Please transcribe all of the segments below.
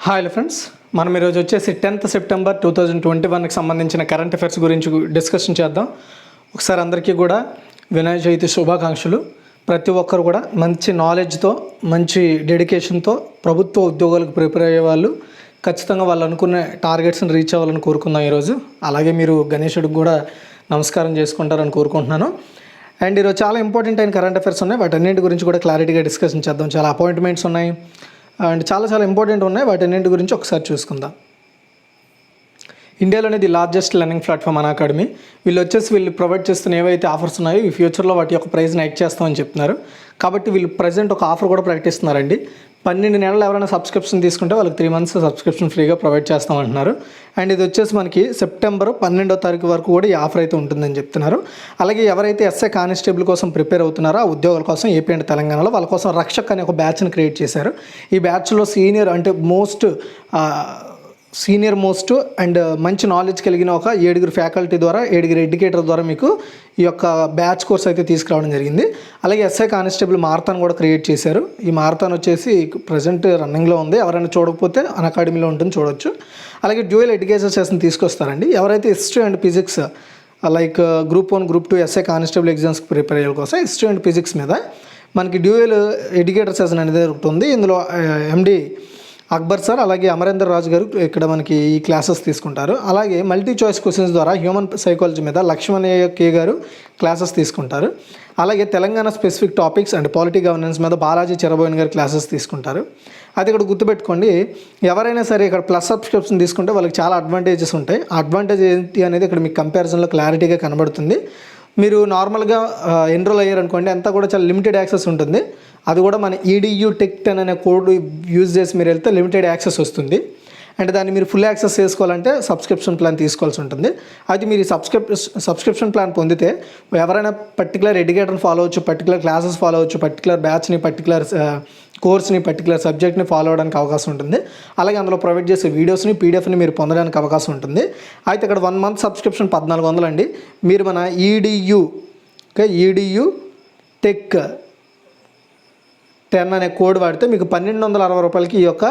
Hi friends, మనం ఈరోజు వచ్చేసి 10th సెప్టెంబర్ 2021కి సంబంధించిన కరెంట్ అఫైర్స్ గురించి డిస్కషన్ చేద్దాం. ఒకసారి అందరికీ కూడా వినాయక చవితి శుభాకాంక్షలు. ప్రతి ఒక్కరు కూడా మంచి నాలెడ్జ్తో, మంచి డెడికేషన్తో ప్రభుత్వ ఉద్యోగాలకు ప్రిపేర్ అయ్యే వాళ్ళు ఖచ్చితంగా వాళ్ళు అనుకున్న టార్గెట్స్ని రీచ్ అవ్వాలని కోరుకుందాం ఈరోజు. అలాగే మీరు గణేశుడికి కూడా నమస్కారం చేసుకుంటారని కోరుకుంటున్నాను. అండ్ ఈరోజు చాలా ఇంపార్టెంట్ అయిన కరెంట్ అఫైర్స్ ఉన్నాయి. వాటన్నింటి గురించి కూడా క్లారిటీగా డిస్కషన్ చేద్దాం. చాలా అపాయింట్మెంట్స్ ఉన్నాయి అండ్ చాలా ఇంపార్టెంట్ ఉన్నాయి. వాటన్నింటి గురించి ఒకసారి చూసుకుందాం. ఇండియాలోనే the largest learning platform academy. వీళ్ళు ప్రొవైడ్ చేస్తున్న ఏవైతే ఆఫర్స్ ఉన్నాయో ఈ ఫ్యూచర్లో వాటి యొక్క ప్రైస్ని హైక్ చేస్తామని చెప్తున్నారు. కాబట్టి వీళ్ళు ప్రజెంట్ ఒక ఆఫర్ కూడా ప్రకటిస్తున్నారండి. 12 నెలలు ఎవరైనా సబ్స్క్రిప్షన్ తీసుకుంటే వాళ్ళకి 3 months సబ్స్క్రిప్షన్ ఫ్రీగా ప్రొవైడ్ చేస్తామంటున్నారు. అండ్ ఇది వచ్చేసి మనకి సెప్టెంబర్ 12వ తారీఖు వరకు కూడా ఈ ఆఫర్ అయితే ఉంటుందని చెప్తున్నారు. అలాగే ఎవరైతే ఎస్ఐ కానిస్టేబుల్ కోసం ప్రిపేర్ అవుతున్నారో ఆ ఉద్యోగాల కోసం ఏపీ అండ్ తెలంగాణలో వాళ్ళ కోసం రక్షక్ అనే ఒక బ్యాచ్ని క్రియేట్ చేశారు. ఈ బ్యాచ్లో సీనియర్ మోస్ట్ అండ్ మంచి నాలెడ్జ్ కలిగిన ఒక 7 ఫ్యాకల్టీ ద్వారా 7 ఎడ్యుకేటర్ ద్వారా మీకు ఈ యొక్క బ్యాచ్ కోర్స్ అయితే తీసుకురావడం జరిగింది. అలాగే ఎస్ఐ కానిస్టేబుల్ మారథాన్ కూడా క్రియేట్ చేశారు. ఈ మారథాన్ వచ్చేసి ప్రజెంట్ రన్నింగ్లో ఉంది. ఎవరైనా చూడకపోతే అకాడమీలో ఉంటుంది, చూడొచ్చు. అలాగే డ్యూయల్ ఎడ్యుకేషన్ సెషన్ తీసుకొస్తారండి. ఎవరైతే history and physics like group 1, group 2 SI constable ఎగ్జామ్స్కి ప్రిపేర్ అయ్యే కోసం హిస్టరీ అండ్ ఫిజిక్స్ మీద మనకి డ్యూయల్ ఎడ్యుకేటర్ సెషన్ అనేది దొరుకుతుంది. ఇందులో ఎండి అక్బర్ సార్ అలాగే అమరేందర్ రాజు గారు ఇక్కడ మనకి ఈ క్లాసెస్ తీసుకుంటారు. అలాగే మల్టీ చాయిస్ క్వశ్చన్స్ ద్వారా హ్యూమన్ సైకాలజీ మీద లక్ష్మణయ్య కే గారు క్లాసెస్ తీసుకుంటారు. అలాగే Telangana specific topics and polity governance మీద బాలాజీ చెరబోయిన్ గారు క్లాసెస్ తీసుకుంటారు. అది ఇక్కడ గుర్తుపెట్టుకోండి, ఎవరైనా సరే ఇక్కడ ప్లస్ సబ్స్క్రిప్షన్ తీసుకుంటే వాళ్ళకి చాలా అడ్వాంటేజెస్ ఉంటాయి. ఆ అడ్వాంటేజ్ ఏంటి అనేది ఇక్కడ మీకు కంపారిజన్లో క్లారిటీగా కనబడుతుంది. మీరు నార్మల్గా ఎన్రోల్ అయ్యారనుకోండి, అంతా కూడా చాలా లిమిటెడ్ యాక్సెస్ ఉంటుంది. అది కూడా మన EDU Tech 10 అనే కోడ్ యూజ్ చేసి మీరు వెళ్తే లిమిటెడ్ యాక్సెస్ వస్తుంది. అంటే దాన్ని మీరు ఫుల్ యాక్సెస్ చేసుకోవాలంటే సబ్స్క్రిప్షన్ ప్లాన్ తీసుకోవాల్సి ఉంటుంది. అయితే మీరు సబ్స్క్రిప్షన్ ప్లాన్ పొందితే ఎవరైనా పర్టికులర్ ఎడ్యుకేటర్ని ఫాలో అవ్వచ్చు, పర్టికులర్ క్లాసెస్ ఫాలో అవ్వచ్చు, పర్టికులర్ బ్యాచ్ని, పర్టికులర్ కోర్స్ని, పర్టికులర్ సబ్జెక్ట్ని ఫాలో అవ్వడానికి అవకాశం ఉంటుంది. అలాగే అందులో ప్రొవైడ్ చేసే వీడియోస్ని, PDFని మీరు పొందడానికి అవకాశం ఉంటుంది. అయితే ఇక్కడ 1 month సబ్స్క్రిప్షన్ 1400 అండి. మీరు మన EDU Tech 10 అనే కోడ్ వాడితే మీకు 1260 రూపాయలకి ఈ యొక్క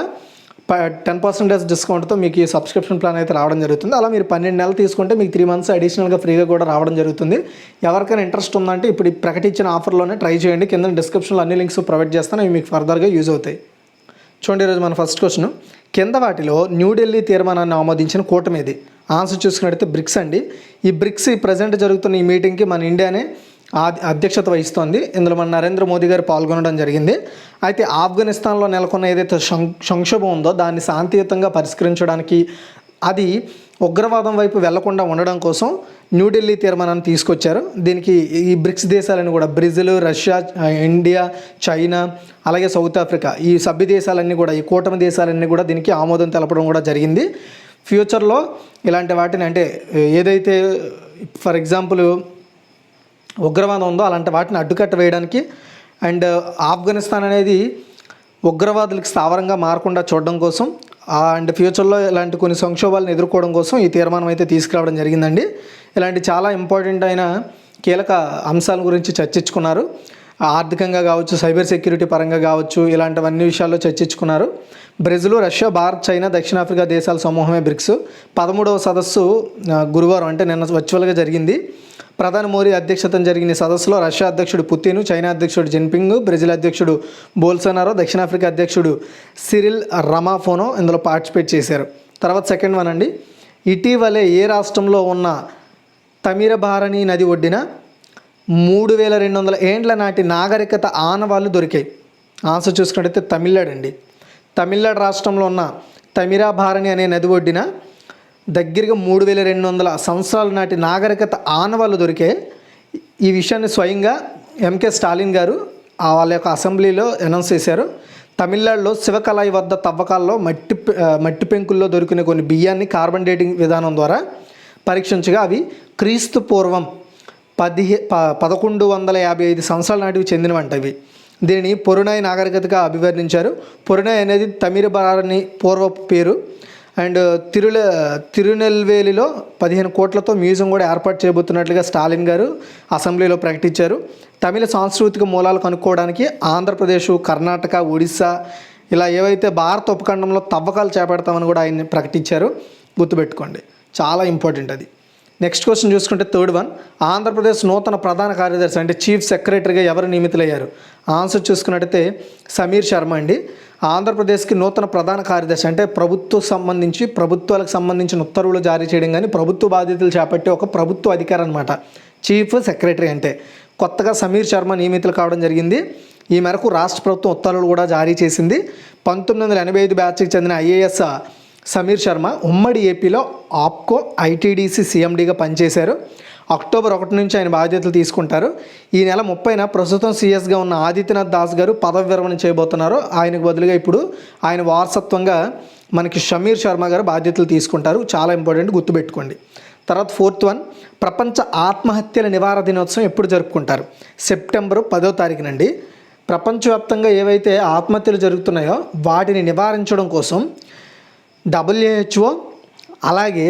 10% డిస్కౌంట్తో మీకు ఈ సబ్స్క్రిప్షన్ ప్లాన్ అయితే రావడం జరుగుతుంది. అలా మీరు 12 నెలలు తీసుకుంటే మీకు 3 months అడిషనల్గా ఫ్రీగా కూడా రావడం జరుగుతుంది. ఎవరికైనా ఇంట్రెస్ట్ ఉందంటే ఇప్పుడు ప్రకటించిన ఆఫర్లోనే ట్రై చేయండి. కింద డిస్క్రిప్షన్లో అన్ని లింక్స్ ప్రొవైడ్ చేస్తాను, అవి మీకు ఫర్దర్గా యూజ్ అవుతాయి. చూడండి, ఈరోజు మన ఫస్ట్ క్వశ్చన్, కింద వాటిలో న్యూఢిల్లీ తీర్మానాన్ని ఆమోదించిన కూటమి ఇది. ఆన్సర్ చూసుకున్నట్టయితే బ్రిక్స్ అండి. ఈ బ్రిక్స్ ప్రజెంట్ జరుగుతున్న ఈ మీటింగ్కి మన ఇండియానే అధ్యక్షత వహిస్తోంది. ఇందులో మన నరేంద్ర మోదీ గారు పాల్గొనడం జరిగింది. అయితే ఆఫ్ఘనిస్తాన్లో నెలకొన్న ఏదైతే సంక్షోభం ఉందో దాన్ని శాంతియుతంగా పరిష్కరించడానికి, అది ఉగ్రవాదం వైపు వెళ్లకుండా ఉండడం కోసం న్యూఢిల్లీ తీర్మానాన్ని తీసుకొచ్చారు. దీనికి ఈ బ్రిక్స్ దేశాలన్నీ కూడా బ్రెజిల్, రష్యా, ఇండియా, చైనా, అలాగే సౌత్ ఆఫ్రికా, ఈ సభ్య దేశాలన్నీ కూడా, ఈ కూటమి దేశాలన్నీ కూడా దీనికి ఆమోదం తెలపడం కూడా జరిగింది. ఫ్యూచర్లో ఇలాంటి వాటిని, అంటే ఏదైతే ఫర్ ఎగ్జాంపుల్ ఉగ్రవాదం ఉందో అలాంటి వాటిని అడ్డుకట్ట వేయడానికి అండ్ ఆఫ్ఘనిస్తాన్ అనేది ఉగ్రవాదులకు స్థావరంగా మారకుండా చూడడం కోసం అండ్ ఫ్యూచర్లో ఇలాంటి కొన్ని సంక్షోభాలను ఎదుర్కోవడం కోసం ఈ తీర్మానం అయితే తీసుకురావడం జరిగిందండి. ఇలాంటి చాలా ఇంపార్టెంట్ అయిన కీలక అంశాల గురించి చర్చించుకున్నారు. ఆర్థికంగా కావచ్చు, సైబర్ సెక్యూరిటీ పరంగా కావచ్చు, ఇలాంటివన్నీ విషయాల్లో చర్చించుకున్నారు. బ్రెజిల్, రష్యా, భారత్, చైనా, దక్షిణాఫ్రికా దేశాల సమూహమే బ్రిక్స్. 13వ సదస్సు గురువారం అంటే నిన్న వర్చువల్గా జరిగింది. ప్రధాని మోదీ అధ్యక్షతన జరిగిన సదస్సులో రష్యా అధ్యక్షుడు పుతిన్, చైనా అధ్యక్షుడు జిన్పింగ్, బ్రెజిల్ అధ్యక్షుడు బోల్సోనారో, దక్షిణాఫ్రికా అధ్యక్షుడు సిరిల్ రమాఫోనో ఇందులో పార్టిసిపేట్ చేశారు. తర్వాత సెకండ్ వన్ అండి, ఇటీవలే ఏ రాష్ట్రంలో ఉన్న తమిరభారణి నది ఒడ్డిన 3200 ఏండ్ల నాటి నాగరికత ఆనవాళ్ళు దొరికాయి. ఆన్సర్ చూసుకున్నట్టయితే తమిళనాడు అండి. తమిళనాడు రాష్ట్రంలో ఉన్న తమిరాభారణి అనే నది ఒడ్డిన దగ్గరగా 3200 సంవత్సరాల నాటి నాగరికత ఆనవాళ్ళు దొరికాయి. ఈ విషయాన్ని స్వయంగా MK స్టాలిన్ గారు వాళ్ళ యొక్క అసెంబ్లీలో అనౌన్స్ చేశారు. తమిళనాడులో శివకలాయి వద్ద తవ్వకాల్లో మట్టి పెంకుల్లో దొరికిన కొన్ని బియ్యాన్ని కార్బన్ డేటింగ్ విధానం ద్వారా పరీక్షించగా అవి క్రీస్తు పూర్వం 1155 సంవత్సరాల నాటివి చెందినవంటవి. దీనిని పొరునాయి నాగరికతగా అభివర్ణించారు. పొరునాయి అనేది తమిరభారణి పూర్వపు పేరు. అండ్ తిరునెల్వేలిలో 15 కోట్లతో మ్యూజియం కూడా ఏర్పాటు చేయబోతున్నట్లుగా స్టాలిన్ గారు అసెంబ్లీలో ప్రకటించారు. తమిళ సాంస్కృతిక మూలాలు కనుక్కోవడానికి ఆంధ్రప్రదేశ్, కర్ణాటక, ఒడిస్సా ఇలా ఏవైతే భారత ఉపఖండంలో తవ్వకాలు చేపడతామని కూడా ఆయన ప్రకటించారు, గుర్తుపెట్టుకోండి, చాలా ఇంపార్టెంట్ అది. నెక్స్ట్ క్వశ్చన్ చూసుకుంటే థర్డ్ వన్, ఆంధ్రప్రదేశ్ నూతన ప్రధాన కార్యదర్శి అంటే చీఫ్ సెక్రటరీగా ఎవరు నియమితులయ్యారు? ఆన్సర్ చూసుకున్నట్టయితే సమీర్ శర్మ అండి. ఆంధ్రప్రదేశ్కి నూతన ప్రధాన కార్యదర్శి అంటే ప్రభుత్వాలకు సంబంధించిన ఉత్తర్వులు జారీ చేయడం కానీ ప్రభుత్వ బాధ్యతలు చేపట్టే ఒక ప్రభుత్వ అధికారి అనమాట చీఫ్ సెక్రటరీ అంటే. కొత్తగా సమీర్ శర్మ నియమితులు కావడం జరిగింది. ఈ మేరకు రాష్ట్ర ప్రభుత్వం ఉత్తర్వులు కూడా జారీ చేసింది. 1985 బ్యాచ్కి చెందిన ఐఏఎస్ సమీర్ శర్మ ఉమ్మడి ఏపీలో ఆప్కో ఐటీడీసీ సీఎండీగా పనిచేశారు. అక్టోబర్ 1 నుంచి ఆయన బాధ్యతలు తీసుకుంటారు. ఈ నెల 30న ప్రస్తుతం సీఎస్గా ఉన్న ఆదిత్యనాథ్ దాస్ గారు పదవి విరమణ చేయబోతున్నారు. ఆయనకు బదులుగా ఇప్పుడు ఆయన వారసత్వంగా మనకి సమీర్ శర్మ గారు బాధ్యతలు తీసుకుంటారు. చాలా ఇంపార్టెంట్, గుర్తుపెట్టుకోండి. తర్వాత ఫోర్త్ వన్, ప్రపంచ ఆత్మహత్యల నివారణ దినోత్సవం ఎప్పుడు జరుపుకుంటారు? సెప్టెంబర్ 10వ తారీఖునండి. ప్రపంచవ్యాప్తంగా ఏవైతే ఆత్మహత్యలు జరుగుతున్నాయో వాటిని నివారించడం కోసం WHO అలాగే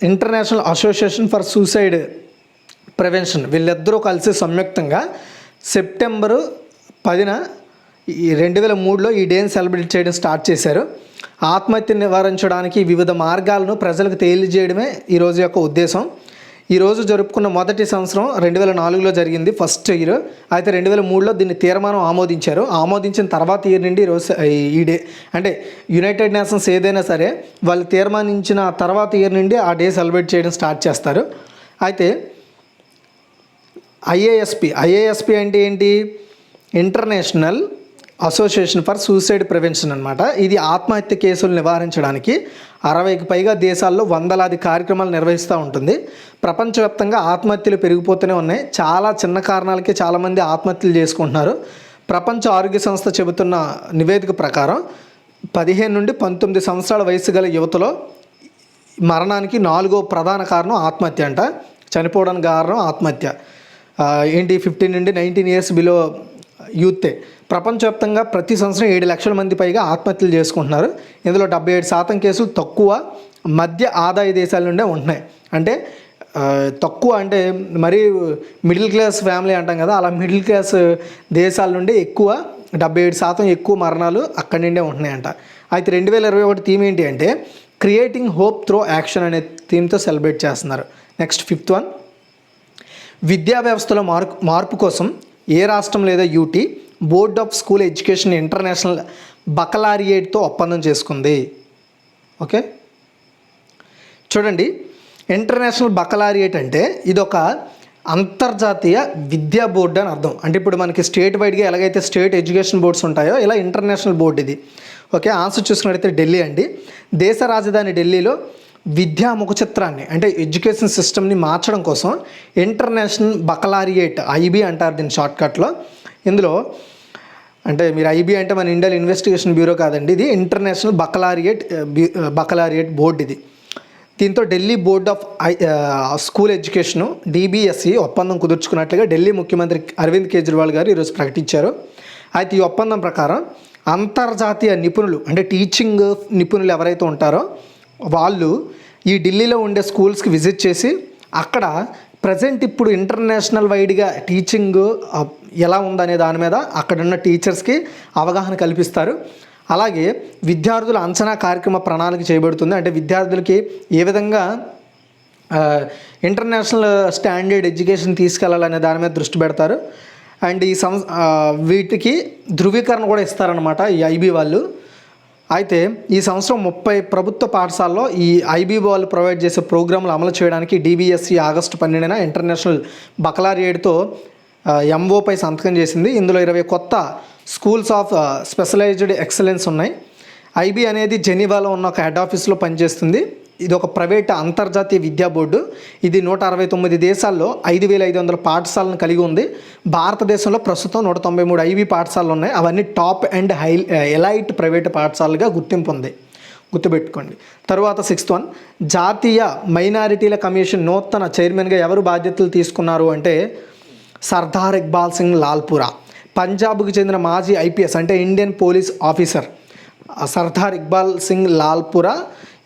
international association for suicide prevention వీళ్ళిద్దరూ కలిసి సంయుక్తంగా సెప్టెంబరు 10న 2003లో ఈ డేని సెలబ్రేట్ చేయడం స్టార్ట్ చేశారు. ఆత్మహత్యను నివారించడానికి వివిధ మార్గాలను ప్రజలకు తెలియజేయడమే ఈరోజు యొక్క ఉద్దేశం. ఈరోజు జరుపుకున్న మొదటి సంవత్సరం 2004లో జరిగింది, ఫస్ట్ ఇయర్. అయితే 2003లో దీన్ని తీర్మానం ఆమోదించారు. ఆమోదించిన తర్వాత ఇయర్ నుండి ఈరోజు ఈ డే అంటే యునైటెడ్ నేషన్స్ ఏదైనా సరే వాళ్ళు తీర్మానించిన తర్వాత ఇయర్ నుండి ఆ డే సెలబ్రేట్ చేయడం స్టార్ట్ చేస్తారు. అయితే ఐఏఎస్పి అంటే ఏంటి? International association for suicide prevention అనమాట. ఇది ఆత్మహత్య కేసులు నివారించడానికి 60కి పైగా దేశాల్లో వందలాది కార్యక్రమాలు నిర్వహిస్తూ ఉంటుంది. ప్రపంచవ్యాప్తంగా ఆత్మహత్యలు పెరిగిపోతూనే ఉన్నాయి. చాలా చిన్న కారణాలకే చాలామంది ఆత్మహత్యలు చేసుకుంటున్నారు. ప్రపంచ ఆరోగ్య సంస్థ చెబుతున్న నివేదిక ప్రకారం 15 నుండి 19 సంవత్సరాల వయసు గల యువతలో మరణానికి 4వ ప్రధాన కారణం ఆత్మహత్య అంట. చనిపోవడానికి కారణం ఆత్మహత్య. 15 నుండి 19 ఇయర్స్ బిలో యూతే. ప్రపంచవ్యాప్తంగా ప్రతి సంవత్సరం 7 లక్షల మంది పైగా ఆత్మహత్యలు చేసుకుంటున్నారు. ఇందులో 77% కేసులు తక్కువ మధ్య ఆదాయ దేశాల నుండే ఉంటున్నాయి. అంటే తక్కువ అంటే మరీ మిడిల్ క్లాస్ ఫ్యామిలీ అంటాం కదా, అలా మిడిల్ క్లాస్ దేశాల నుండి ఎక్కువ 77% ఎక్కువ మరణాలు అక్కడి నుండే ఉంటున్నాయంట. అయితే 2021 థీమ్ ఏంటి అంటే క్రియేటింగ్ హోప్ త్రూ యాక్షన్ అనే థీమ్తో సెలబ్రేట్ చేస్తున్నారు. నెక్స్ట్ ఫిఫ్త్ వన్, విద్యా వ్యవస్థలో మార్పు కోసం ఏ రాష్ట్రం లేదా UT board of school education international బకలారియేట్తో ఒప్పందం చేసుకుంది? ఓకే, చూడండి, ఇంటర్నేషనల్ బకలారియేట్ అంటే ఇదొక అంతర్జాతీయ విద్యా బోర్డు అని అర్థం. అంటే ఇప్పుడు మనకి స్టేట్ వైడ్గా ఎలాగైతే స్టేట్ ఎడ్యుకేషన్ బోర్డ్స్ ఉంటాయో ఇలా ఇంటర్నేషనల్ బోర్డు ఇది. ఓకే, ఆన్సర్ చూసుకున్నట్టయితే ఢిల్లీ అండి. దేశ రాజధాని ఢిల్లీలో విద్యా ముఖ చిత్రాన్ని అంటే ఎడ్యుకేషన్ సిస్టమ్ని మార్చడం కోసం ఇంటర్నేషనల్ బకలారియేట్, ఐబీ అంటారు దీని షార్ట్కట్లో. ఇందులో అంటే మీరు ఐబీ అంటే మన ఇండియన్ ఇన్వెస్టిగేషన్ బ్యూరో కాదండి, ఇది ఇంటర్నేషనల్ బకలారియేట్ బోర్డు ఇది. దీంతో Delhi board of school education DBSE ఒప్పందం కుదుర్చుకున్నట్లుగా ఢిల్లీ ముఖ్యమంత్రి అరవింద్ కేజ్రీవాల్ గారు ఈరోజు ప్రకటించారు. అయితే ఈ ఒప్పందం ప్రకారం అంతర్జాతీయ నిపుణులు అంటే టీచింగ్ నిపుణులు ఎవరైతే ఉంటారో వాళ్ళు ఈ ఢిల్లీలో ఉండే స్కూల్స్కి విజిట్ చేసి అక్కడ ప్రజెంట్ ఇప్పుడు ఇంటర్నేషనల్ వైడ్గా టీచింగ్ ఎలా ఉందనే దాని మీద అక్కడున్న టీచర్స్కి అవగాహన కల్పిస్తారు. అలాగే విద్యార్థుల అంచనా కార్యక్రమ ప్రణాళిక చేయబడుతుంది. అంటే విద్యార్థులకి ఏ విధంగా ఇంటర్నేషనల్ స్టాండర్డ్ ఎడ్యుకేషన్ తీసుకెళ్లాలనే దాని మీద దృష్టి పెడతారు. అండ్ ఈ వీటికి ధృవీకరణ కూడా ఇస్తారనమాట ఈ ఐబీ వాళ్ళు. అయితే ఈ సంవత్సరం 30 ప్రభుత్వ పాఠశాలలో ఈ ఐబీ వాళ్ళు ప్రొవైడ్ చేసే ప్రోగ్రాంలు అమలు చేయడానికి DBSE ఆగస్టు 12న ఇంటర్నేషనల్ బకలారియేట్తో MOపై సంతకం చేసింది. ఇందులో 20 కొత్త స్కూల్స్ ఆఫ్ స్పెషలైజ్డ్ ఎక్సలెన్స్ ఉన్నాయి. ఐబీ అనేది జెనీవాలో ఉన్న ఒక హెడ్ ఆఫీస్లో పనిచేస్తుంది. ఇది ఒక ప్రైవేట్ అంతర్జాతీయ విద్యా బోర్డు. ఇది 169 దేశాల్లో 5,500 పాఠశాలను కలిగి ఉంది. భారతదేశంలో ప్రస్తుతం 193 ఐబీ పాఠశాలలు ఉన్నాయి. అవన్నీ టాప్ అండ్ ఎలైట్ ప్రైవేట్ పాఠశాలలుగా గుర్తింపు ఉంది, గుర్తుపెట్టుకోండి. తరువాత 6th వన్, జాతీయ మైనారిటీల కమిషన్ నూతన చైర్మన్గా ఎవరు బాధ్యతలు తీసుకున్నారు అంటే సర్దార్ ఇక్బాల్ సింగ్ లాల్పురా. పంజాబ్కు చెందిన మాజీ IPS అంటే Indian police officer Sardar Iqbal Singh Lalpura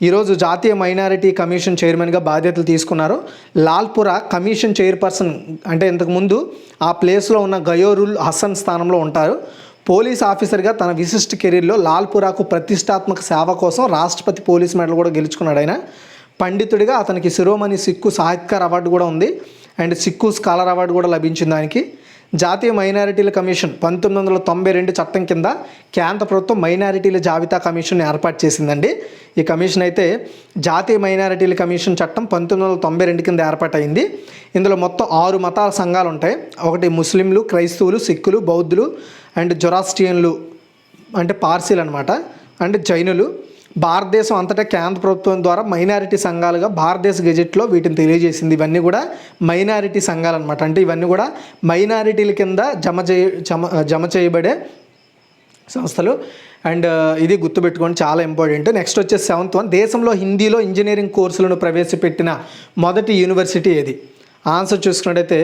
ఈరోజు జాతీయ మైనారిటీ కమిషన్ చైర్మన్గా బాధ్యతలు తీసుకున్నారు. లాల్పురా కమిషన్ చైర్పర్సన్ అంటే ఇంతకుముందు ఆ ప్లేస్లో ఉన్న గయోరుల్ హసన్ స్థానంలో ఉంటారు. పోలీస్ ఆఫీసర్గా తన విశిష్ట కెరీర్లో లాల్పురాకు ప్రతిష్టాత్మక సేవ కోసం రాష్ట్రపతి పోలీస్ మెడల్ కూడా గెలుచుకున్నాడు ఆయన. పండితుడిగా అతనికి శిరోమణి సిక్కు సాహిత్యకార్ అవార్డు కూడా ఉంది అండ్ సిక్కు స్కాలర్ అవార్డు కూడా లభించింది ఆయనకి. జాతీయ మైనారిటీల కమిషన్ 1992 చట్టం కింద కేంద్ర ప్రభుత్వం మైనారిటీల జాబితా కమిషన్ ఏర్పాటు చేసిందండి. ఈ కమిషన్ అయితే జాతీయ మైనారిటీల కమిషన్ చట్టం 1992 కింద ఏర్పాటైంది. ఇందులో మొత్తం 6 మతాల సంఘాలు ఉంటాయి. ఒకటి ముస్లింలు, క్రైస్తవులు, సిక్కులు, బౌద్ధులు అండ్ జొరాస్ట్రియన్లు అంటే పార్సీలు అనమాట, అండ్ జైనులు. భారతదేశం అంతటా కేంద్ర ప్రభుత్వం ద్వారా మైనారిటీ సంఘాలుగా భారతదేశ గెజెట్లో వీటిని తెలియజేసింది. ఇవన్నీ కూడా మైనారిటీ సంఘాలు అనమాట. అంటే ఇవన్నీ కూడా మైనారిటీల కింద జమ చేయబడే సంస్థలు. అండ్ ఇది గుర్తుపెట్టుకోండి, చాలా ఇంపార్టెంట్. నెక్స్ట్ వచ్చేసి 7th వన్, దేశంలో హిందీలో ఇంజనీరింగ్ కోర్సులను ప్రవేశపెట్టిన మొదటి యూనివర్సిటీ ఏది? ఆన్సర్ చూసుకున్నట్టయితే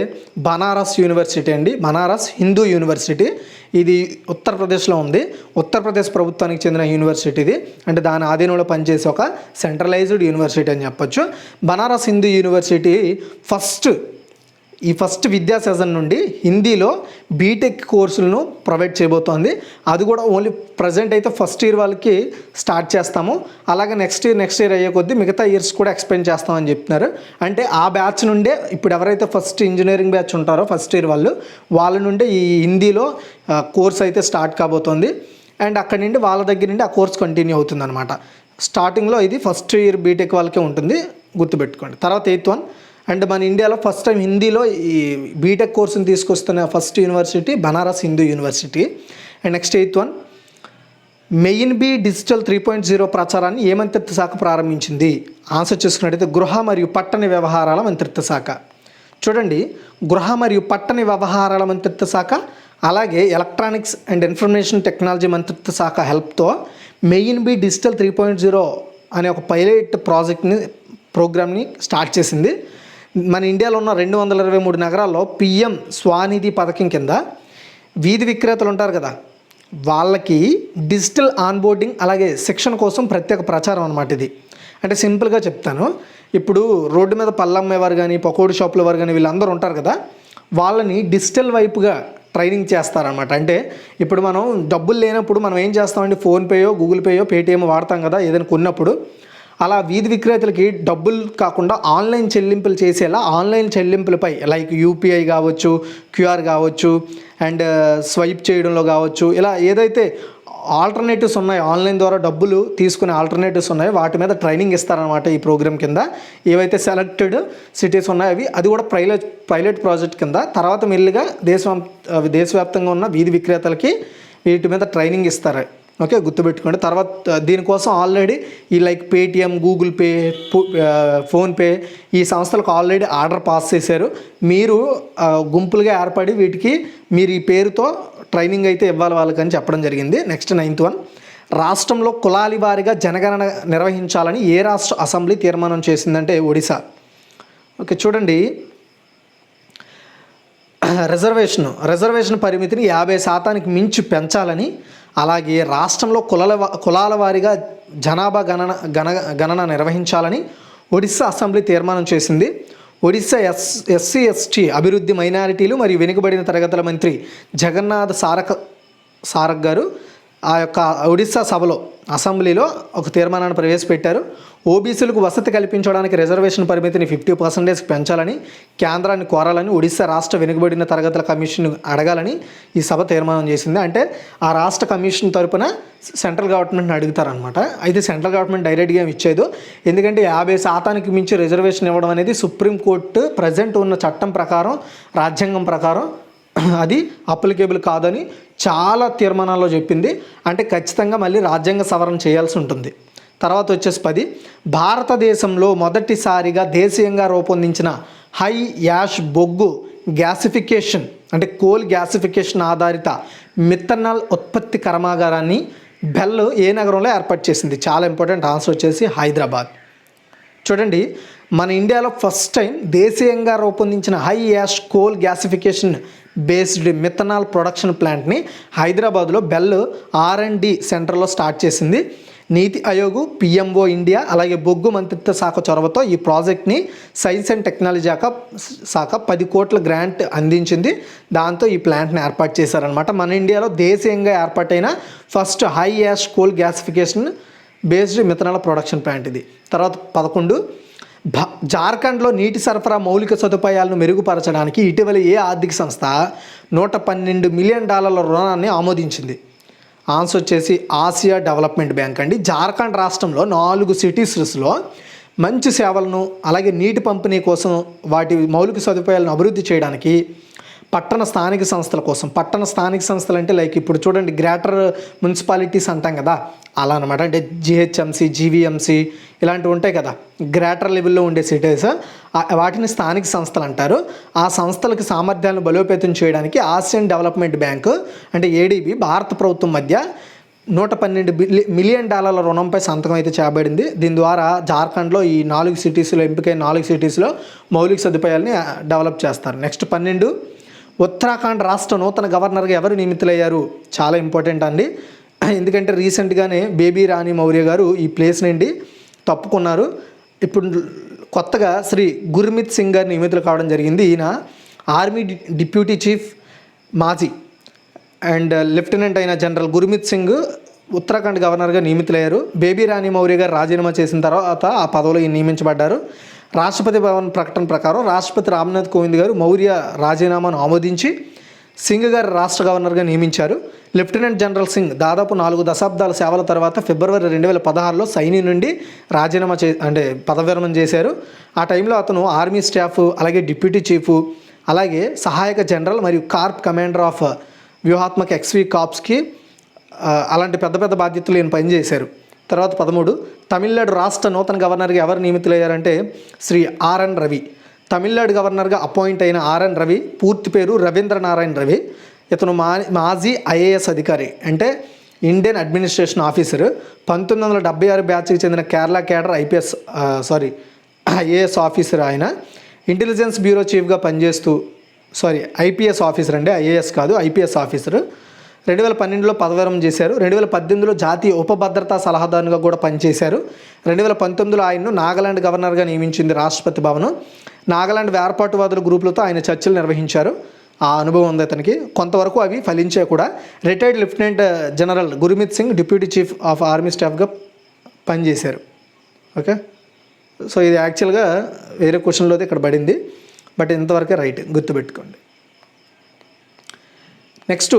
బనారస్ యూనివర్సిటీ అండి. బనారస్ హిందూ యూనివర్సిటీ. ఇది ఉత్తరప్రదేశ్లో ఉంది. ఉత్తరప్రదేశ్ ప్రభుత్వానికి చెందిన యూనివర్సిటీ ఇది. అంటే దాని ఆధీనంలో పనిచేసే ఒక సెంట్రలైజ్డ్ యూనివర్సిటీ అని చెప్పొచ్చు. బనారస్ హిందూ యూనివర్సిటీ ఫస్ట్ విద్యా సెషన్ నుండి హిందీలో బీటెక్ కోర్సులను ప్రొవైడ్ చేయబోతోంది. అది కూడా ఓన్లీ ప్రజెంట్ అయితే ఫస్ట్ ఇయర్ వాళ్ళకి స్టార్ట్ చేస్తాము. అలాగే నెక్స్ట్ ఇయర్ అయ్యే కొద్దీ మిగతా ఇయర్స్ కూడా ఎక్స్పెండ్ చేస్తామని చెప్తున్నారు. అంటే ఆ బ్యాచ్ నుండే ఇప్పుడు ఎవరైతే ఫస్ట్ ఇంజనీరింగ్ బ్యాచ్ ఉంటారో ఫస్ట్ ఇయర్ వాళ్ళ నుండే ఈ హిందీలో కోర్స్ అయితే స్టార్ట్ కాబోతోంది. అండ్ అక్కడి నుండి వాళ్ళ దగ్గర నుండి ఆ కోర్స్ కంటిన్యూ అవుతుంది అనమాట. స్టార్టింగ్లో ఇది ఫస్ట్ ఇయర్ బీటెక్ వాళ్ళకే ఉంటుంది, గుర్తుపెట్టుకోండి. తర్వాత 8th వన్, అండ్ మన ఇండియాలో ఫస్ట్ టైం హిందీలో ఈ బీటెక్ కోర్సుని తీసుకొస్తున్న first university Banaras Hindu university. And next 8th one, Main Bhi digital 3.0 ప్రచారాన్ని ఏ మంత్రిత్వ శాఖ ప్రారంభించింది? ఆన్సర్ చూసుకున్నట్టయితే గృహ మరియు పట్టణ వ్యవహారాల మంత్రిత్వ శాఖ. చూడండి, గృహ మరియు పట్టణ వ్యవహారాల మంత్రిత్వ శాఖ అలాగే ఎలక్ట్రానిక్స్ అండ్ ఇన్ఫర్మేషన్ టెక్నాలజీ మంత్రిత్వ శాఖ హెల్ప్తో మెయిన్ బీ డిజిటల్ 3.0 అనే ఒక పైలట్ ప్రోగ్రామ్ని స్టార్ట్ చేసింది. మన ఇండియాలో ఉన్న 223 నగరాల్లో పిఎం స్వానిధి పథకం కింద వీధి విక్రేతలు ఉంటారు కదా, వాళ్ళకి డిజిటల్ ఆన్బోర్డింగ్ అలాగే శిక్షణ కోసం ప్రత్యేక ప్రచారం అనమాట ఇది. అంటే సింపుల్గా చెప్తాను, ఇప్పుడు రోడ్డు మీద పళ్ళమ్మేవారు కానీ పకోడీ షాపుల వారు కానీ వీళ్ళందరూ ఉంటారు కదా, వాళ్ళని డిజిటల్ వైపుగా ట్రైనింగ్ చేస్తారనమాట. అంటే ఇప్పుడు మనం డబ్బులు లేనప్పుడు మనం ఏం చేస్తామండి, ఫోన్పేయో గూగుల్ పేయో పేటీఎం వాడతాం కదా ఏదైనా కొన్నప్పుడు. అలా వీధి విక్రేతలకి డబ్బులు కాకుండా ఆన్లైన్ చెల్లింపులు చేసేలా ఆన్లైన్ చెల్లింపులపై లైక్ యూపీఐ కావచ్చు, క్యూఆర్ కావచ్చు, అండ్ స్వైప్ చేయడంలో కావచ్చు, ఇలా ఏదైతే ఆల్టర్నేటివ్స్ ఉన్నాయో ఆన్లైన్ ద్వారా డబ్బులు తీసుకునే ఆల్టర్నేటివ్స్ ఉన్నాయో వాటి మీద ట్రైనింగ్ ఇస్తారనమాట ఈ ప్రోగ్రామ్ కింద. ఏవైతే సెలెక్టెడ్ సిటీస్ ఉన్నాయో అది కూడా పైలట్ ప్రాజెక్ట్ కింద. తర్వాత మెల్లిగా దేశవ్యాప్తంగా ఉన్న వీధి విక్రేతలకి వీటి మీద ట్రైనింగ్ ఇస్తారు. ఓకే, గుర్తుపెట్టుకోండి. తర్వాత దీనికోసం ఆల్రెడీ ఈ like Paytm, Google pay, PhonePe ఈ సంస్థలకు ఆల్రెడీ ఆర్డర్ పాస్ చేశారు. మీరు గుంపులుగా ఏర్పడి వీటికి మీరు ఈ పేరుతో ట్రైనింగ్ అయితే ఇవ్వాలి వాళ్ళకని చెప్పడం జరిగింది. నెక్స్ట్ 9th వన్, రాష్ట్రంలో కులాల వారీగా జనగణన నిర్వహించాలని ఏ రాష్ట్ర అసెంబ్లీ తీర్మానం చేసిందంటే ఒడిశా. ఓకే, చూడండి, రిజర్వేషన్ పరిమితిని 50% మించి పెంచాలని, అలాగే రాష్ట్రంలో కులాల వారీగా జనాభా గణన నిర్వహించాలని ఒడిశా అసెంబ్లీ తీర్మానం చేసింది. ఒడిశా ఎస్సీ ఎస్టీ అభివృద్ధి మైనారిటీలు మరియు వెనుకబడిన తరగతుల మంత్రి జగన్నాథ్ సారక్ గారు ఆ యొక్క ఒడిశా అసెంబ్లీలో ఒక తీర్మానాన్ని ప్రవేశపెట్టారు. ఓబీసీలకు వసతి కల్పించడానికి రిజర్వేషన్ పరిమితిని 50% పెంచాలని కేంద్రాన్ని కోరాలని ఒడిశా రాష్ట్ర వెనుకబడిన తరగతుల కమిషన్ అడగాలని ఈ సభ తీర్మానం చేసింది. అంటే ఆ రాష్ట్ర కమిషన్ తరపున సెంట్రల్ గవర్నమెంట్ని అడుగుతారనమాట. అయితే సెంట్రల్ గవర్నమెంట్ డైరెక్ట్గా ఇచ్చేదు, ఎందుకంటే 50% మించి రిజర్వేషన్ ఇవ్వడం అనేది సుప్రీంకోర్టు ప్రజెంట్ ఉన్న చట్టం ప్రకారం, రాజ్యాంగం ప్రకారం అది అప్లికేబుల్ కాదని చాలా తీర్మానాల్లో చెప్పింది. అంటే ఖచ్చితంగా మళ్ళీ రాజ్యాంగ సవరణ చేయాల్సి ఉంటుంది. తర్వాత వచ్చేసి 10, భారతదేశంలో మొదటిసారిగా దేశీయంగా రూపొందించిన హై యాష్ బొగ్గు గ్యాసిఫికేషన్ అంటే కోల్ గ్యాసిఫికేషన్ ఆధారిత మిథనాల్ ఉత్పత్తి కర్మాగారాన్ని బెల్ ఏ నగరంలో ఏర్పాటు చేసింది? చాలా ఇంపార్టెంట్ ఆన్సర్ వచ్చేసి హైదరాబాద్. చూడండి, మన ఇండియాలో ఫస్ట్ టైం దేశీయంగా రూపొందించిన high ash coal gasification based methanol production ప్లాంట్ని హైదరాబాద్లో బెల్ R&D సెంటర్లో స్టార్ట్ చేసింది. నీతి ఆయోగ్, పిఎంఓ ఇండియా అలాగే బొగ్గు మంత్రిత్వ శాఖ చొరవతో ఈ ప్రాజెక్ట్ని సైన్స్ అండ్ టెక్నాలజీ శాఖ 10 కోట్ల గ్రాంట్ అందించింది. దాంతో ఈ ప్లాంట్ని ఏర్పాటు చేశారనమాట. మన ఇండియాలో దేశీయంగా ఏర్పాటైన first high ash coal gasification based methanol production plant ఇది. తర్వాత 11, జార్ఖండ్లో నీటి సరఫరా మౌలిక సదుపాయాలను మెరుగుపరచడానికి ఇటీవల ఏ ఆర్థిక సంస్థ $112 మిలియన్ రుణాన్ని ఆమోదించింది? ఆన్సర్ వచ్చేసి ఆసియా డెవలప్మెంట్ బ్యాంక్ అండి. జార్ఖండ్ రాష్ట్రంలో 4 సిటీస్లో మంచి సేవలను అలాగే నీటి పంపిణీ కోసం వాటి మౌలిక సదుపాయాలను అభివృద్ధి చేయడానికి పట్టణ స్థానిక సంస్థలు అంటే లైక్ ఇప్పుడు చూడండి గ్రేటర్ మున్సిపాలిటీస్ అంటాం కదా, అలా అనమాట. అంటే జిహెచ్ఎంసి, జీవీఎంసి ఇలాంటివి ఉంటాయి కదా, గ్రేటర్ లెవెల్లో ఉండే సిటీస్, వాటిని స్థానిక సంస్థలు అంటారు. ఆ సంస్థలకు సామర్థ్యాలను బలోపేతం చేయడానికి ఆసియన్ డెవలప్మెంట్ బ్యాంకు అంటే ఏడీబీ భారత ప్రభుత్వం మధ్య $112 మిలియన్ రుణంపై సంతకం అయితే చేయబడింది. దీని ద్వారా జార్ఖండ్లో ఈ 4 సిటీస్లో ఎంపికైన 4 సిటీస్లో మౌలిక సదుపాయాలని డెవలప్ చేస్తారు. నెక్స్ట్ 12, ఉత్తరాఖండ్ రాష్ట్ర నూతన గవర్నర్గా ఎవరు నియమితులయ్యారు? చాలా ఇంపార్టెంట్ అండి, ఎందుకంటే రీసెంట్గానే బేబీ రాణి మౌర్య గారు ఈ ప్లేస్ నుండి తప్పుకున్నారు. ఇప్పుడు కొత్తగా శ్రీ గుర్మిత్ సింగ్ గారు నియమితులు కావడం జరిగింది. ఈయన ఆర్మీ డిప్యూటీ చీఫ్ మాజీ అండ్ లెఫ్టినెంట్ అయిన జనరల్ గుర్మిత్ సింగ్ ఉత్తరాఖండ్ గవర్నర్గా నియమితులయ్యారు. బేబీ రాణి మౌర్య గారు రాజీనామా చేసిన తర్వాత ఆ పదవిలో ఈయన నియమించబడ్డారు. రాష్ట్రపతి భవన్ ప్రకటన ప్రకారం రాష్ట్రపతి రామ్నాథ్ కోవింద్ గారు మౌర్య రాజీనామాను ఆమోదించి సింగ్ గారు రాష్ట్ర గవర్నర్గా నియమించారు. లెఫ్టినెంట్ జనరల్ సింగ్ దాదాపు 4 దశాబ్దాల సేవల తర్వాత ఫిబ్రవరి 2016లో సైని నుండి రాజీనామా పదవి విరమణ చేశారు. ఆ టైంలో అతను ఆర్మీ స్టాఫ్ అలాగే డిప్యూటీ చీఫ్ అలాగే సహాయక జనరల్ మరియు కార్ప్ కమాండర్ ఆఫ్ వ్యూహాత్మక ఎక్స్వీ కాప్స్కి అలాంటి పెద్ద పెద్ద బాధ్యతలు ఈయన పనిచేశారు. తర్వాత 13, తమిళనాడు రాష్ట్ర నూతన గవర్నర్గా ఎవరు నియమితులయ్యారంటే శ్రీ ఆర్ఎన్ రవి. తమిళనాడు గవర్నర్గా అపాయింట్ అయిన ఆర్ఎన్ రవి పూర్తి పేరు రవీంద్ర నారాయణ రవి. ఇతను మాజీ ఐఏఎస్ అధికారి అంటే ఇండియన్ అడ్మినిస్ట్రేషన్ ఆఫీసర్. 1976 బ్యాచ్కి చెందిన కేరళ కేడర్ ఐఏఎస్ ఆఫీసర్. ఆయన ఇంటెలిజెన్స్ బ్యూరో చీఫ్గా పనిచేస్తూ ఐపీఎస్ ఆఫీసర్ అండి, ఐఏఎస్ కాదు, ఐపీఎస్ ఆఫీసర్. 2012లో పదవి విరమణ చేశారు. 2018లో జాతీయ ఉపభద్రతా సలహాదారునిగా కూడా పనిచేశారు. 2019లో ఆయన్ను నాగాలాండ్ గవర్నర్గా నియమించింది రాష్ట్రపతి భవనం. నాగాలాండ్ వేర్పాటువాదుల గ్రూపులతో ఆయన చర్చలు నిర్వహించారు. ఆ అనుభవం ఉంది అతనికి, కొంతవరకు అవి ఫలించే కూడా. Retired lieutenant general Gurmeet Singh deputy chief of army స్టాఫ్గా పనిచేశారు. ఓకే, సో ఇది యాక్చువల్గా వేరే క్వశ్చన్లో ఇక్కడ పడింది, బట్ ఇంతవరకే రైట్, గుర్తుపెట్టుకోండి. నెక్స్ట్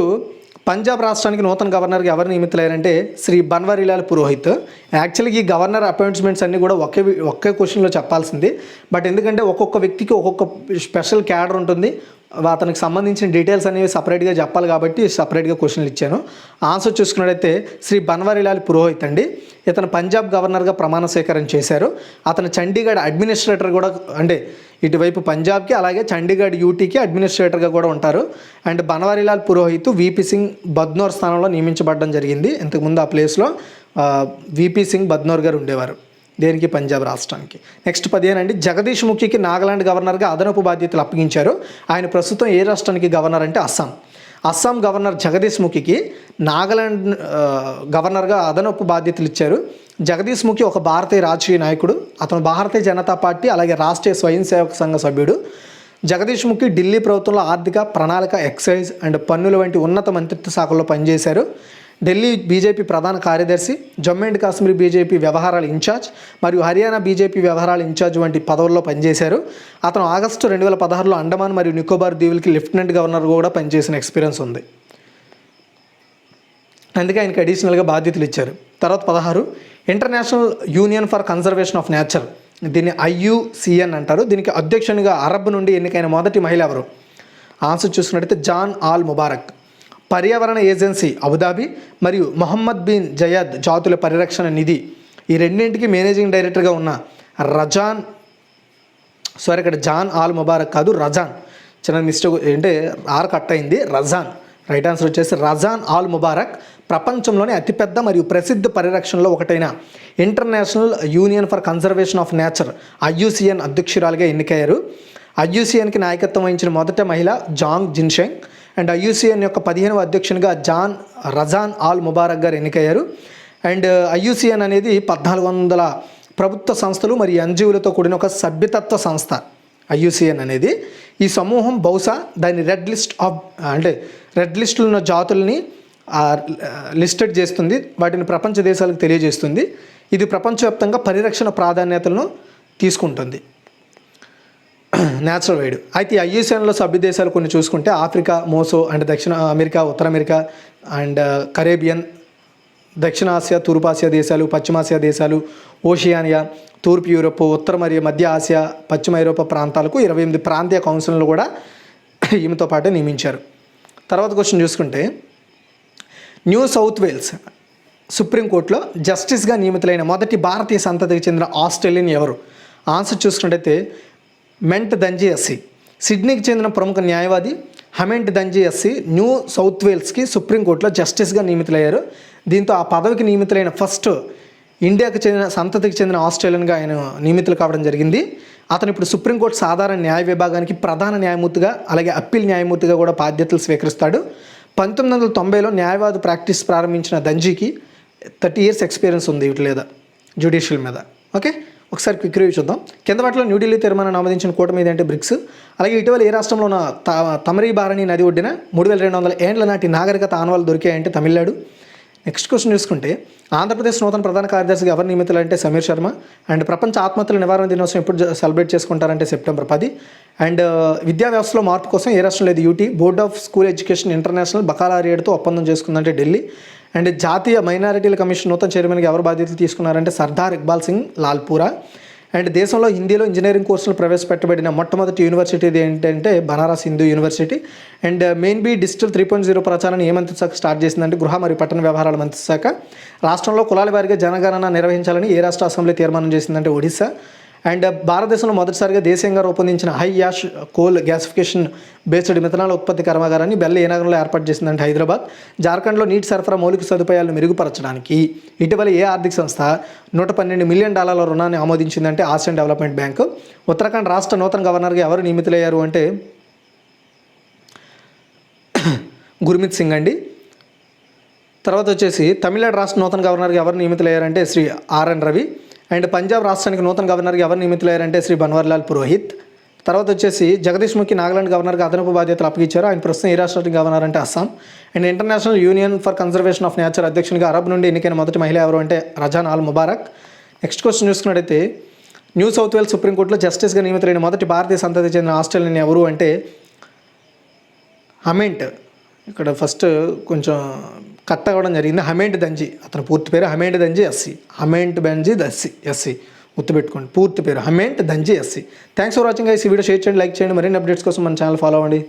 పంజాబ్ రాష్ట్రానికి నూతన గవర్నర్గా ఎవరు నియమితులయ్యారంటే శ్రీ బన్వారీలాల్ పురోహిత్. యాక్చువల్గా ఈ గవర్నర్ అపాయింట్మెంట్స్ అన్నీ కూడా ఒకే క్వశ్చన్లో చెప్పాల్సింది, బట్ ఎందుకంటే ఒక్కొక్క వ్యక్తికి ఒక్కొక్క స్పెషల్ క్యాడర్ ఉంటుంది, అతనికి సంబంధించిన డీటెయిల్స్ అనేవి సపరేట్గా చెప్పాలి కాబట్టి సపరేట్గా క్వశ్చన్లు ఇచ్చాను. ఆన్సర్ చూసుకున్నట్టయితే శ్రీ బన్వారీలాల్ పురోహిత్ అండి. ఇతను పంజాబ్ గవర్నర్గా ప్రమాణ స్వీకారం చేశారు. అతను చండీగఢ్ అడ్మినిస్ట్రేటర్ కూడా, అంటే ఇటువైపు పంజాబ్కి అలాగే చండీగఢ్ యూటీకి అడ్మినిస్ట్రేటర్గా కూడా ఉంటారు. అండ్ బన్వారీలాల్ పురోహిత్ వీపీ సింగ్ బద్నోర్ స్థానంలో నియమించబడడం జరిగింది. ఇంతకుముందు ఆ ప్లేస్లో వీపీ సింగ్ బద్నోర్ గారు ఉండేవారు. దేనికి? పంజాబ్ రాష్ట్రానికి. నెక్స్ట్ 15 అండి, జగదీష్ ముఖికి నాగాలాండ్ గవర్నర్గా అదనపు బాధ్యతలు అప్పగించారు. ఆయన ప్రస్తుతం ఏ రాష్ట్రానికి గవర్నర్ అంటే అస్సాం గవర్నర్ జగదీష్ ముఖికి నాగాలాండ్ గవర్నర్గా అదనపు బాధ్యతలు ఇచ్చారు. జగదీష్ ముఖి ఒక భారతీయ రాజకీయ నాయకుడు. అతను భారతీయ జనతా పార్టీ అలాగే రాష్ట్రీయ స్వయం సేవక సంఘ సభ్యుడు. జగదీష్ ముఖి ఢిల్లీ ప్రభుత్వంలో ఆర్థిక, ప్రణాళిక, ఎక్సైజ్ అండ్ పన్నుల వంటి ఉన్నత మంత్రిత్వ శాఖల్లో పనిచేశారు. ఢిల్లీ బీజేపీ ప్రధాన కార్యదర్శి, జమ్మూ అండ్ కాశ్మీర్ బీజేపీ వ్యవహారాల ఇన్ఛార్జ్ మరియు హర్యానా బీజేపీ వ్యవహారాల ఇన్ఛార్జ్ వంటి పదవుల్లో పనిచేశారు. అతను ఆగస్టు 2016లో అండమాన్ మరియు నికోబార్ దీవులకి లెఫ్టినెంట్ గవర్నర్ కూడా పనిచేసిన ఎక్స్పీరియన్స్ ఉంది, అందుకే ఆయనకి అడిషనల్గా బాధ్యతలు ఇచ్చారు. తర్వాత 16, international union for conservation of nature, దీన్ని IUCN అంటారు. దీనికి అధ్యక్షునిగా అరబ్ నుండి ఎన్నికైన మొదటి మహిళ ఎవరు? ఆన్సర్ చూసుకున్నట్టయితే జాన్ ఆల్ ముబారక్. పర్యావరణ ఏజెన్సీ అబుదాబి మరియు మొహమ్మద్ బిన్ జయద్ జాతుల పరిరక్షణ నిధి, ఈ రెండింటికి మేనేజింగ్ డైరెక్టర్గా ఉన్న ఇక్కడ జాన్ ఆల్ ముబారక్ కాదు, రజాన్. చిన్న మిస్టేక్ అంటే కట్ అయింది, రజాన్. రైట్ ఆన్సర్ వచ్చేసి రజాన్ ఆల్ ముబారక్ ప్రపంచంలోనే అతిపెద్ద మరియు ప్రసిద్ధ పరిరక్షణలో ఒకటైన international union for conservation of nature IUCN అధ్యక్షురాలుగా ఎన్నికయ్యారు. IUCNకి నాయకత్వం వహించిన మొదటి మహిళ జాంగ్ జిన్షెంగ్. అండ్ IUCN యొక్క 15వ అధ్యక్షునిగా రజాన్ ఆల్ ముబారక్ గారు ఎన్నికయ్యారు. అండ్ IUCN అనేది 1400 ప్రభుత్వ సంస్థలు మరియు ఎన్జిఓలతో కూడిన ఒక సభ్యతత్వ సంస్థ IUCN అనేది. ఈ సమూహం బహుశా దాని రెడ్ లిస్టులో ఉన్న జాతుల్ని లిస్టెడ్ చేస్తుంది, వాటిని ప్రపంచ దేశాలకు తెలియజేస్తుంది. ఇది ప్రపంచవ్యాప్తంగా పరిరక్షణ ప్రాధాన్యతలను తీసుకుంటుంది నేచురల్ వైడ్. అయితే IUCNలో సభ్య దేశాలు కొన్ని చూసుకుంటే ఆఫ్రికా, మోసో అండ్ దక్షిణ అమెరికా, ఉత్తర అమెరికా అండ్ కరేబియన్, దక్షిణ ఆసియా, తూర్పు ఆసియా దేశాలు, పశ్చిమాసియా దేశాలు, ఓషియానియా, తూర్పు యూరోప్, ఉత్తర మరియు మధ్య ఆసియా, పశ్చిమ ఐరోపా ప్రాంతాలకు 28 ప్రాంతీయ కౌన్సిల్ను కూడా ఈమెతో పాటు నియమించారు. తర్వాత క్వశ్చన్ చూసుకుంటే న్యూ సౌత్ వేల్స్ సుప్రీంకోర్టులో జస్టిస్గా నియమితులైన మొదటి భారతీయ సంతతికి చెందిన ఆస్ట్రేలియన్ ఎవరు? ఆన్సర్ చూసుకున్నట్టయితే మెంట్ దంజీ ఎస్సీ. సిడ్నీకి చెందిన ప్రముఖ న్యాయవాది హమెంట్ దంజీ ఎస్సీ న్యూ సౌత్ వేల్స్కి సుప్రీంకోర్టులో జస్టిస్గా నియమితులయ్యారు. దీంతో ఆ పదవికి నియమితులైన ఫస్ట్ సంతతికి చెందిన ఆస్ట్రేలియన్గా ఆయన నియమితులు కావడం జరిగింది. అతను ఇప్పుడు సుప్రీంకోర్టు సాధారణ న్యాయ విభాగానికి ప్రధాన న్యాయమూర్తిగా అలాగే అప్పీల్ న్యాయమూర్తిగా కూడా బాధ్యతలు స్వీకరిస్తాడు. 1990లో న్యాయవాద ప్రాక్టీస్ ప్రారంభించిన దంజీకి 30 years ఎక్స్పీరియన్స్ ఉంది వీటి లేదా జ్యుడిషియల్ మీద. ఓకే, ఒకసారి క్విక్ రివ్యూ చూద్దాం. కింద వాటిలో న్యూఢిల్లీ తీర్మానం ఆమోదించిన కూటమి ఏదంటే బ్రిక్స్. అలాగే ఇటీవల ఏ రాష్ట్రంలో ఉన్న తమరీ బారణి నది ఒడ్డిన 3200 ఏండ్ల నాటి నాగరికత ఆనవాళ్ళు దొరికాయంటే తమిళనాడు. నెక్స్ట్ క్వశ్చన్ చూసుకుంటే ఆంధ్రప్రదేశ్ నూతన ప్రధాన కార్యదర్శిగా ఎవరు నియమితులు అంటే సమీర్ శర్మ. అండ్ ప్రపంచ ఆత్మహత్యల నివారణ దినోత్సవం ఎప్పుడు సెలబ్రేట్ చేసుకుంటారంటే September 10. అండ్ విద్యా వ్యవస్థలో మార్పు కోసం ఏ రాష్ట్రం లేదు UT. Board of school education international బకాలారియేట్తో ఒప్పందం చేసుకుందంటే ఢిల్లీ. అండ్ జాతీయ మైనారిటీల కమిషన్ నూతన చైర్మన్గా ఎవరు బాధ్యతలు తీసుకున్నారంటే సర్దార్ ఇక్బాల్ సింగ్ లాల్పూరా. అండ్ దేశంలో హిందీలో ఇంజనీరింగ్ కోర్సులు ప్రవేశపెట్టబడిన మొట్టమొదటి యూనివర్సిటీ ఏంటంటే Banaras Hindu university. And main B digital 3.0 ప్రచారాన్ని ఏ మంత్రిత్వ శాఖ స్టార్ట్ చేసిందంటే గృహ మరియు పట్టణ వ్యవహారాల మంత్రిత్వ శాఖ. రాష్ట్రంలో కులాల వారీగా జనగణన నిర్వహించాలని ఏ రాష్ట్ర అసెంబ్లీ తీర్మానం చేసిందంటే ఒడిశా. అండ్ భారతదేశంలో మొదటిసారిగా దేశీయంగా రూపొందించిన high ash coal gasification based methanol ఉత్పత్తి కర్మాగారాన్ని బెల్ ఏ నగరంలో ఏర్పాటు చేసిందంటే హైదరాబాద్. జార్ఖండ్లో నీటి సరఫరా మౌలిక సదుపాయాలను మెరుగుపరచడానికి ఇటీవల ఏ ఆర్థిక సంస్థ $112 మిలియన్ రుణాన్ని ఆమోదించిందంటే ఆసియన్ డెవలప్మెంట్ బ్యాంక్. ఉత్తరాఖండ్ రాష్ట్ర నూతన గవర్నర్గా ఎవరు నియమితులయ్యారు అంటే గుర్మిత్ సింగ్ అండి. తర్వాత వచ్చేసి తమిళనాడు రాష్ట్ర నూతన గవర్నర్గా ఎవరు నియమితులయ్యారంటే శ్రీ RN రవి. అండ్ పంజాబ్ రాష్ట్రానికి నూతన గవర్నర్గా ఎవరు నియమితులయ్యారంటే శ్రీ బన్వారీలాల్ పురోహిత్. తర్వాత వచ్చేసి జగదీష్ ముఖి నాగాలాండ్ గవర్నర్గా అదనపు బాధ్యతలు అప్పగించారు. ఆయన ప్రస్తుతం ఏ రాష్ట్రానికి గవర్నర్ అంటే Assam. And international union for conservation of nature అధ్యక్షునిగా అరబ్ నుండి ఎన్నికైన మొదటి మహిళ ఎవరు అంటే రజాన్ అల్ ముబారక్. నెక్స్ట్ క్వశ్చన్ చూసుకున్నట్టయితే న్యూ సౌత్ వేల్స్ సుప్రీంకోర్టులో జస్టిస్గా నియమితులైన మొదటి భారతీయ సంతతికి చెందిన ఆస్ట్రేలియన్ ఎవరు అంటే హమెంట్. ఇక్కడ ఫస్ట్ కొంచెం కట్ అవ్వడం జరిగింది. హమెంట్ దంజీ, అతని పూర్తి పేరు హమెంట్ దంజీ ఎస్సీ. హమెంట్ దంజీ ఎస్సీ గుర్తుపెట్టుకోండి, పూర్తి పేరు హమెంట్ దంజీ ఎస్సీ. Thanks for watching guys. ఈ వీడియో షేర్ చేయండి, లైక్ చేయండి. మరిన్ని అప్డేట్స్ కోసం మన ఛానల్ ఫాలో అవ్వండి.